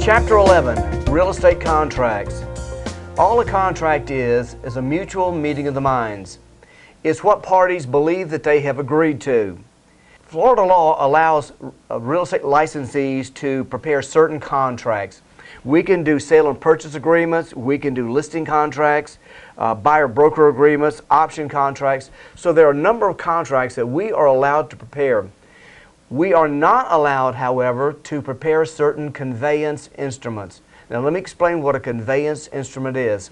Chapter 11, Real Estate Contracts. All a contract is a mutual meeting of the minds. It's what parties believe that they have agreed to. Florida law allows real estate licensees to prepare certain contracts. We can do sale and purchase agreements, we can do listing contracts, buyer-broker agreements, option contracts. So there are a number of contracts that we are allowed to prepare. We are not allowed, however, to prepare certain conveyance instruments. Now let me explain what a conveyance instrument is.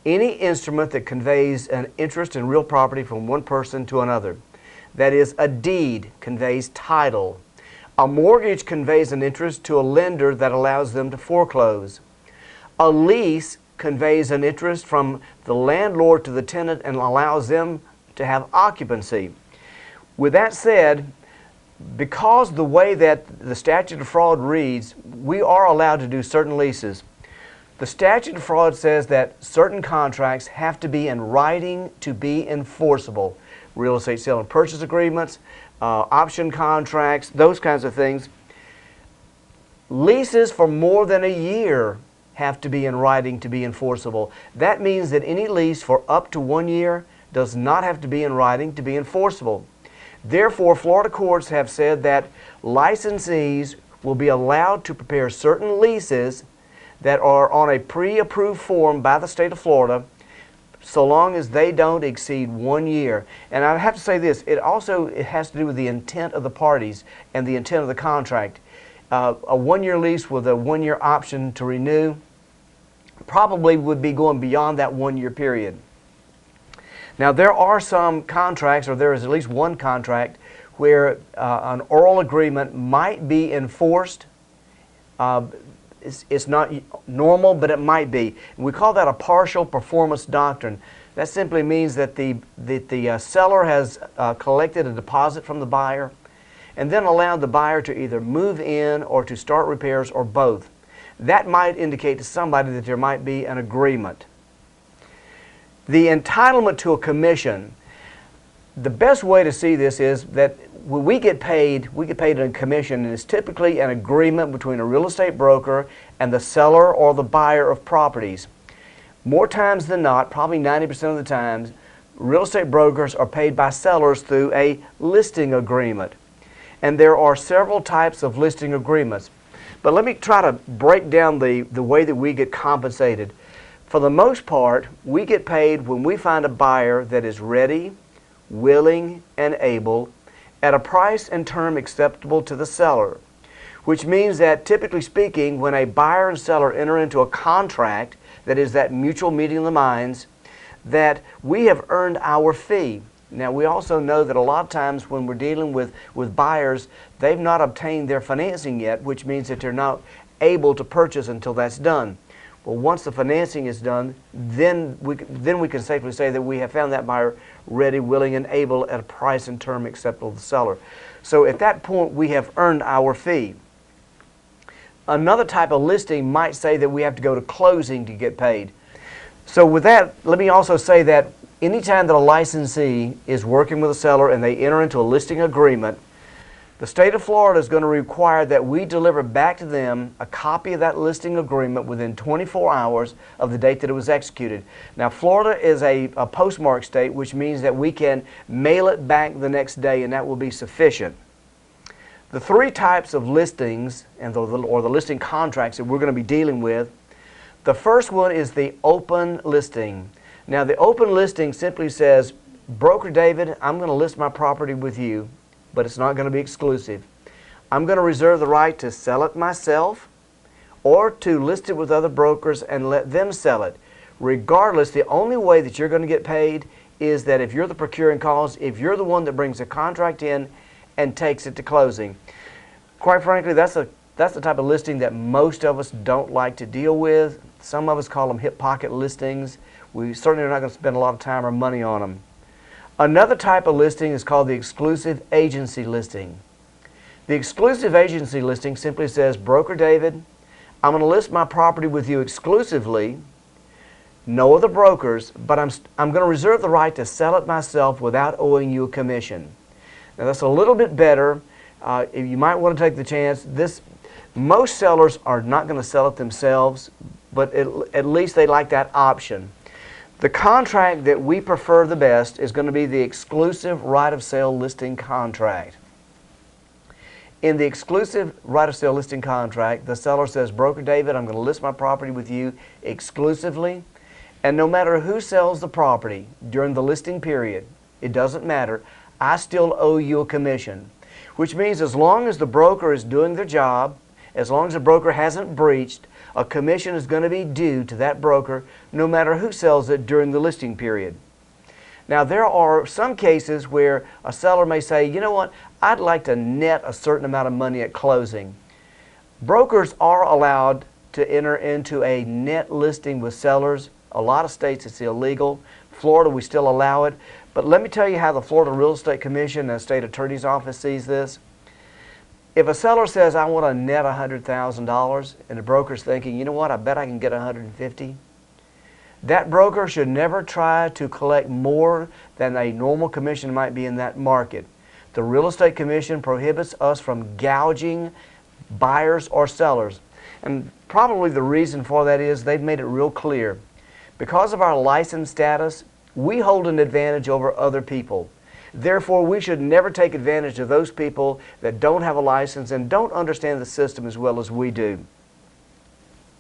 Any instrument that conveys an interest in real property from one person to another. That is, a deed conveys title. A mortgage conveys an interest to a lender that allows them to foreclose. A lease conveys an interest from the landlord to the tenant and allows them to have occupancy. With that said, because the way that the statute of fraud reads, we are allowed to do certain leases. The statute of fraud says that certain contracts have to be in writing to be enforceable. Real estate sale and purchase agreements, option contracts, those kinds of things. Leases for more than a year have to be in writing to be enforceable. That means that any lease for up to 1 year does not have to be in writing to be enforceable. Therefore, Florida courts have said that licensees will be allowed to prepare certain leases that are on a pre-approved form by the state of Florida, so long as they don't exceed 1 year. And I have to say this, it has to do with the intent of the parties and the intent of the contract. A 1-year lease with a 1-year option to renew probably would be going beyond that 1-year period. Now there are some contracts, or there is at least one contract, where an oral agreement might be enforced. It's not normal, but it might be. And we call that a partial performance doctrine. That simply means that the seller has collected a deposit from the buyer and then allowed the buyer to either move in or to start repairs or both. That might indicate to somebody that there might be an agreement. The entitlement to a commission, the best way to see this is that when we get paid a commission, and it's typically an agreement between a real estate broker and the seller or the buyer of properties. More times than not, probably 90% of the times, real estate brokers are paid by sellers through a listing agreement. And there are several types of listing agreements. But let me try to break down the way that we get compensated. For the most part, we get paid when we find a buyer that is ready, willing, and able at a price and term acceptable to the seller, which means that, typically speaking, when a buyer and seller enter into a contract, that is that mutual meeting of the minds, that we have earned our fee. Now, we also know that a lot of times when we're dealing with buyers, they've not obtained their financing yet, which means that they're not able to purchase until that's done. Well, once the financing is done, then we can safely say that we have found that buyer ready, willing, and able at a price and term acceptable to the seller. So at that point, we have earned our fee. Another type of listing might say that we have to go to closing to get paid. So with that, let me also say that anytime that a licensee is working with a seller and they enter into a listing agreement, the state of Florida is going to require that we deliver back to them a copy of that listing agreement within 24 hours of the date that it was executed. Now, Florida is a postmark state, which means that we can mail it back the next day, and that will be sufficient. The three types of listings or the listing contracts that we're going to be dealing with, the first one is the open listing. Now, the open listing simply says, Broker David, I'm going to list my property with you, but it's not going to be exclusive. I'm going to reserve the right to sell it myself or to list it with other brokers and let them sell it. Regardless, the only way that you're going to get paid is that if you're the procuring cause, if you're the one that brings the contract in and takes it to closing. Quite frankly, that's the type of listing that most of us don't like to deal with. Some of us call them hip pocket listings. We certainly are not going to spend a lot of time or money on them. Another type of listing is called the exclusive agency listing. The exclusive agency listing simply says, Broker David, I'm going to list my property with you exclusively, no other brokers, but I'm going to reserve the right to sell it myself without owing you a commission. Now that's a little bit better. You might want to take the chance. Most sellers are not going to sell it themselves, but at least they like that option. The contract that we prefer the best is going to be the exclusive right of sale listing contract. In the exclusive right of sale listing contract, the seller says, Broker David, I'm going to list my property with you exclusively, and no matter who sells the property during the listing period, it doesn't matter, I still owe you a commission. Which means as long as the broker is doing their job, as long as the broker hasn't breached, a commission is going to be due to that broker no matter who sells it during the listing period. Now, there are some cases where a seller may say, you know what, I'd like to net a certain amount of money at closing. Brokers are allowed to enter into a net listing with sellers. A lot of states it's illegal. Florida, we still allow it. But let me tell you how the Florida Real Estate Commission and the State Attorney's Office sees this. If a seller says, I want to net $100,000, and the broker's thinking, you know what, I bet I can get $150,000, that broker should never try to collect more than a normal commission might be in that market. The Real Estate Commission prohibits us from gouging buyers or sellers. And probably the reason for that is they've made it real clear. Because of our license status, we hold an advantage over other people. Therefore, we should never take advantage of those people that don't have a license and don't understand the system as well as we do.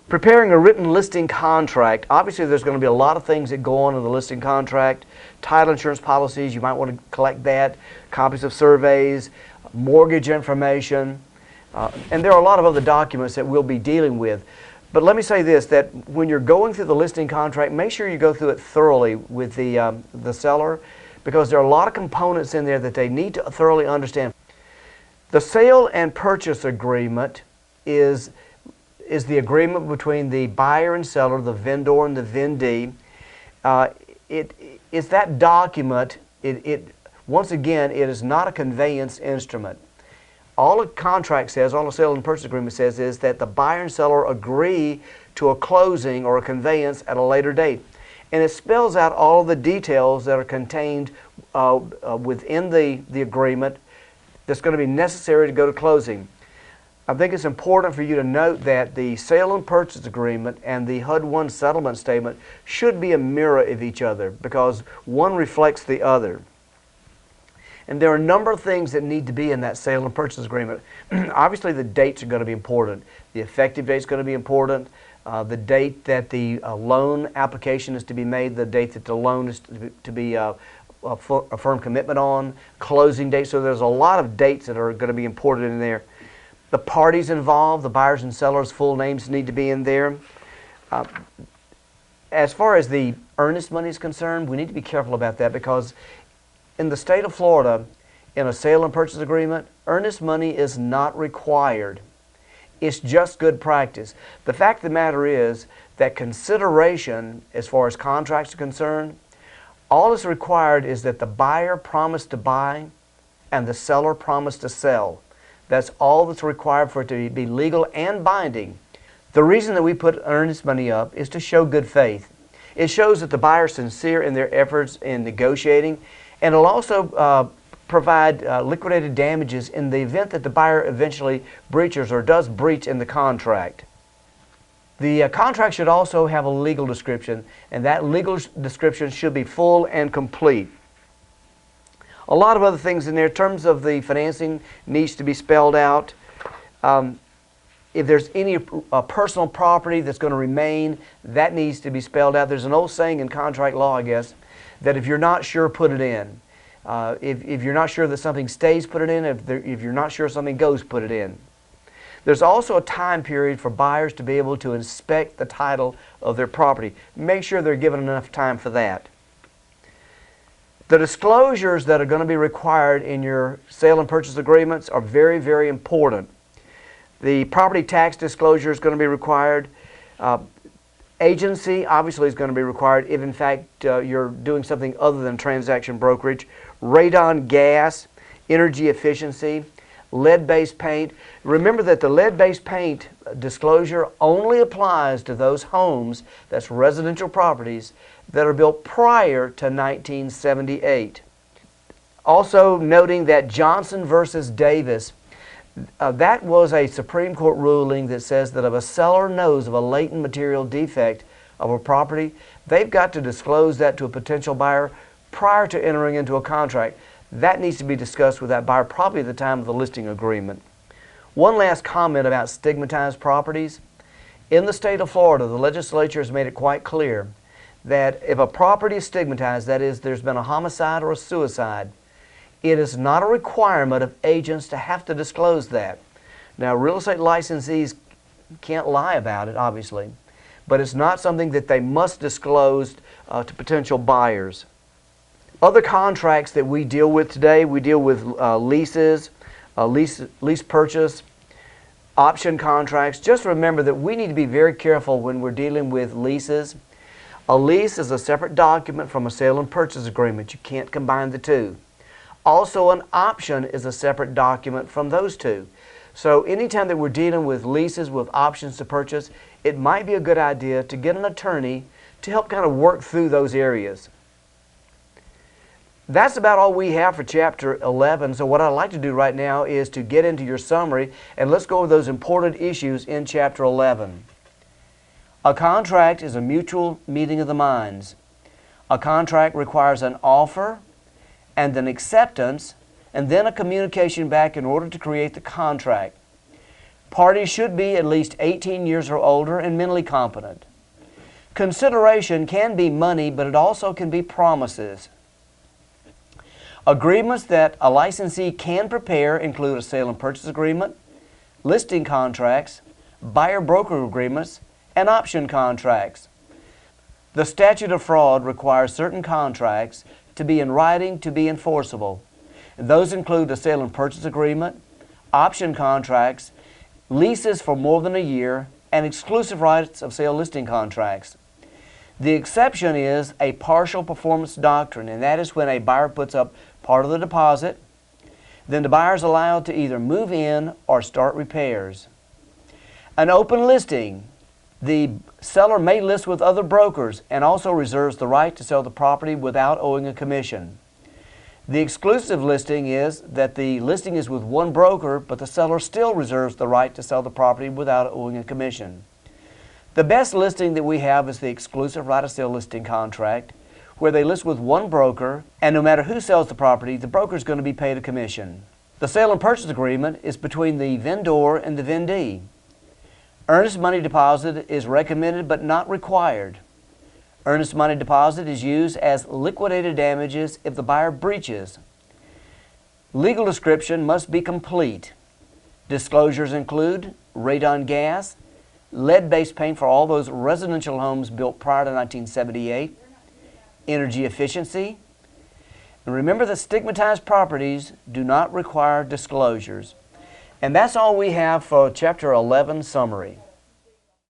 Preparing a written listing contract, obviously there's going to be a lot of things that go on in the listing contract. Title insurance policies, you might want to collect that, copies of surveys, mortgage information, and there are a lot of other documents that we'll be dealing with. But let me say this, that when you're going through the listing contract, make sure you go through it thoroughly with the seller, because there are a lot of components in there that they need to thoroughly understand. The sale and purchase agreement is the agreement between the buyer and seller, the vendor and the vendee. It's that document, once again, it is not a conveyance instrument. All a contract says, all a sale and purchase agreement says is that the buyer and seller agree to a closing or a conveyance at a later date. And it spells out all of the details that are contained within the agreement that's going to be necessary to go to closing. I think it's important for you to note that the sale and purchase agreement and the HUD-1 settlement statement should be a mirror of each other because one reflects the other. And there are a number of things that need to be in that sale and purchase agreement. Obviously, the dates are going to be important. The effective date is going to be important. The date that the loan application is to be made, the date that the loan is to be a firm commitment on, closing date. So there's a lot of dates that are going to be important in there. The parties involved, the buyers and sellers' full names need to be in there. As far as the earnest money is concerned, we need to be careful about that because in the state of Florida, in a sale and purchase agreement, earnest money is not required. It's just good practice. The fact of the matter is that consideration, as far as contracts are concerned, all that's required is that the buyer promised to buy and the seller promised to sell. That's all that's required for it to be legal and binding. The reason that we put earnest money up is to show good faith. It shows that the buyer is sincere in their efforts in negotiating, and it'll also provide liquidated damages in the event that the buyer eventually breaches or does breach in the contract. The contract should also have a legal description, and that legal description should be full and complete. A lot of other things in there. In terms of the financing, needs to be spelled out. If there's any personal property that's going to remain, that needs to be spelled out. There's an old saying in contract law, I guess, that if you're not sure, put it in. If you're not sure that something stays, put it in. If you're not sure something goes, put it in. There's also a time period for buyers to be able to inspect the title of their property. Make sure they're given enough time for that. The disclosures that are going to be required in your sale and purchase agreements are very, very important. The property tax disclosure is going to be required. Agency obviously is going to be required if in fact you're doing something other than transaction brokerage. Radon gas, energy efficiency, lead-based paint. Remember that the lead-based paint disclosure only applies to those homes, that's residential properties, that are built prior to 1978. Also noting that Johnson versus Davis, That was a Supreme Court ruling that says that if a seller knows of a latent material defect of a property, they've got to disclose that to a potential buyer prior to entering into a contract. That needs to be discussed with that buyer probably at the time of the listing agreement. One last comment about stigmatized properties. In the state of Florida, the legislature has made it quite clear that if a property is stigmatized, that is, there's been a homicide or a suicide, it is not a requirement of agents to have to disclose that. Now, real estate licensees can't lie about it, obviously, but it's not something that they must disclose to potential buyers. Other contracts that we deal with today, we deal with leases, lease purchase, option contracts. Just remember that we need to be very careful when we're dealing with leases. A lease is a separate document from a sale and purchase agreement. You can't combine the two. Also, an option is a separate document from those two. So anytime that we're dealing with leases with options to purchase, it might be a good idea to get an attorney to help kind of work through those areas. That's about all we have for Chapter 11. So what I'd like to do right now is to get into your summary, and let's go over those important issues in Chapter 11. A contract is a mutual meeting of the minds. A contract requires an offer and an acceptance, and then a communication back in order to create the contract. Parties should be at least 18 years or older and mentally competent. Consideration can be money, but it also can be promises. Agreements that a licensee can prepare include a sale and purchase agreement, listing contracts, buyer-broker agreements, and option contracts. The statute of fraud requires certain contracts to be in writing to be enforceable. Those include a sale and purchase agreement, option contracts, leases for more than a year, and exclusive rights of sale listing contracts. The exception is a partial performance doctrine, and that is when a buyer puts up part of the deposit, then the buyer is allowed to either move in or start repairs. An open listing. The seller may list with other brokers and also reserves the right to sell the property without owing a commission. The exclusive listing is that the listing is with one broker, but the seller still reserves the right to sell the property without owing a commission. The best listing that we have is the exclusive right of sale listing contract, where they list with one broker, and no matter who sells the property, the broker is going to be paid a commission. The sale and purchase agreement is between the vendor and the vendee. Earnest money deposit is recommended but not required. Earnest money deposit is used as liquidated damages if the buyer breaches. Legal description must be complete. Disclosures include radon gas, lead-based paint for all those residential homes built prior to 1978, energy efficiency. And remember that stigmatized properties do not require disclosures. And that's all we have for Chapter 11 summary.